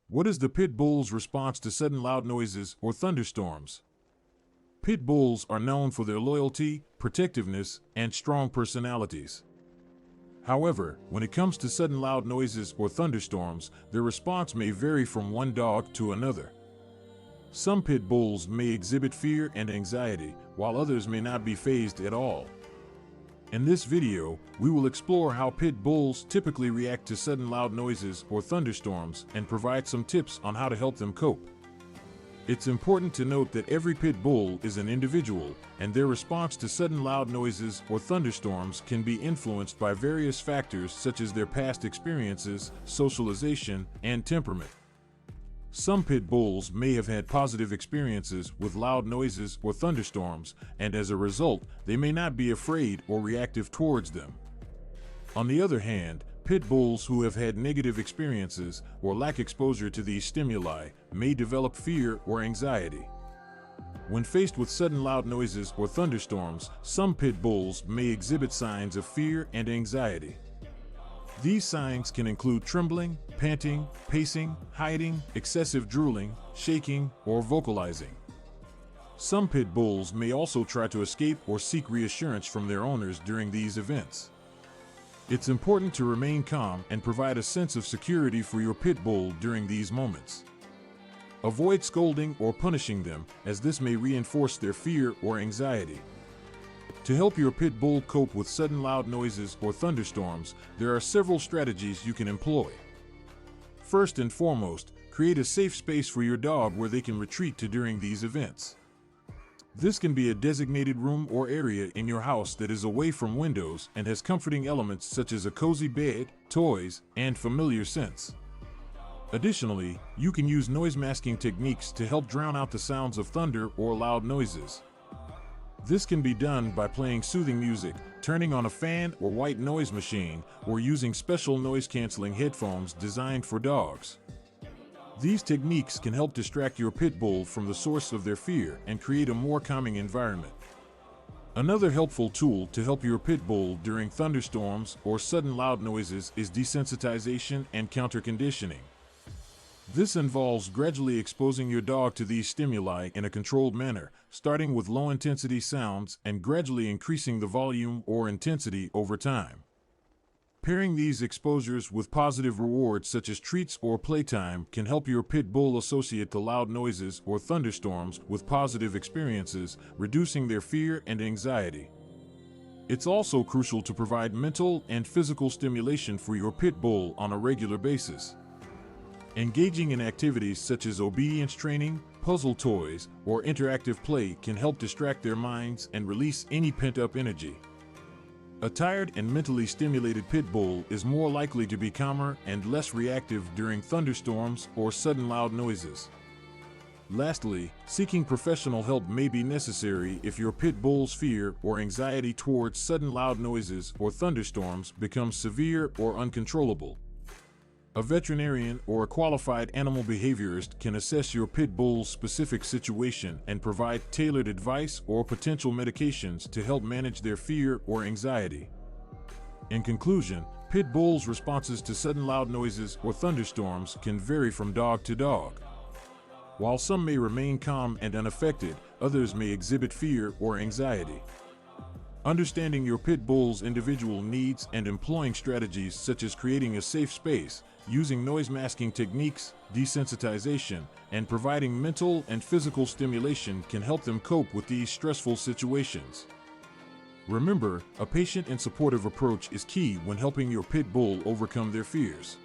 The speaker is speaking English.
What is the pit bull's response to sudden loud noises or thunderstorms? Pit bulls are known for their loyalty, protectiveness, and strong personalities. However, when it comes to sudden loud noises or thunderstorms, their response may vary from one dog to another. Some pit bulls may exhibit fear and anxiety, while others may not be fazed at all. In this video, we will explore how pit bulls typically react to sudden loud noises or thunderstorms and provide some tips on how to help them cope. It's important to note that every pit bull is an individual, and their response to sudden loud noises or thunderstorms can be influenced by various factors such as their past experiences, socialization, and temperament. Some pit bulls may have had positive experiences with loud noises or thunderstorms, and as a result, they may not be afraid or reactive towards them. On the other hand, pit bulls who have had negative experiences or lack exposure to these stimuli may develop fear or anxiety. When faced with sudden loud noises or thunderstorms, some pit bulls may exhibit signs of fear and anxiety. These signs can include trembling, panting, pacing, hiding, excessive drooling, shaking, or vocalizing. Some pit bulls may also try to escape or seek reassurance from their owners during these events. It's important to remain calm and provide a sense of security for your pit bull during these moments. Avoid scolding or punishing them, as this may reinforce their fear or anxiety. To help your pit bull cope with sudden loud noises or thunderstorms, there are several strategies you can employ. First and foremost, create a safe space for your dog where they can retreat to during these events. This can be a designated room or area in your house that is away from windows and has comforting elements such as a cozy bed, toys, and familiar scents. Additionally, you can use noise masking techniques to help drown out the sounds of thunder or loud noises. This can be done by playing soothing music, turning on a fan or white noise machine, or using special noise-canceling headphones designed for dogs. These techniques can help distract your pit bull from the source of their fear and create a more calming environment. Another helpful tool to help your pit bull during thunderstorms or sudden loud noises is desensitization and counterconditioning. This involves gradually exposing your dog to these stimuli in a controlled manner, starting with low-intensity sounds and gradually increasing the volume or intensity over time. Pairing these exposures with positive rewards such as treats or playtime can help your pit bull associate the loud noises or thunderstorms with positive experiences, reducing their fear and anxiety. It's also crucial to provide mental and physical stimulation for your pit bull on a regular basis. Engaging in activities such as obedience training, puzzle toys, or interactive play can help distract their minds and release any pent-up energy. A tired and mentally stimulated pit bull is more likely to be calmer and less reactive during thunderstorms or sudden loud noises. Lastly, seeking professional help may be necessary if your pit bull's fear or anxiety towards sudden loud noises or thunderstorms becomes severe or uncontrollable. A veterinarian or a qualified animal behaviorist can assess your pit bull's specific situation and provide tailored advice or potential medications to help manage their fear or anxiety. In conclusion, pit bulls' responses to sudden loud noises or thunderstorms can vary from dog to dog. While some may remain calm and unaffected, others may exhibit fear or anxiety. Understanding your pit bull's individual needs and employing strategies such as creating a safe space, using noise masking techniques, desensitization, and providing mental and physical stimulation can help them cope with these stressful situations. Remember, a patient and supportive approach is key when helping your pit bull overcome their fears.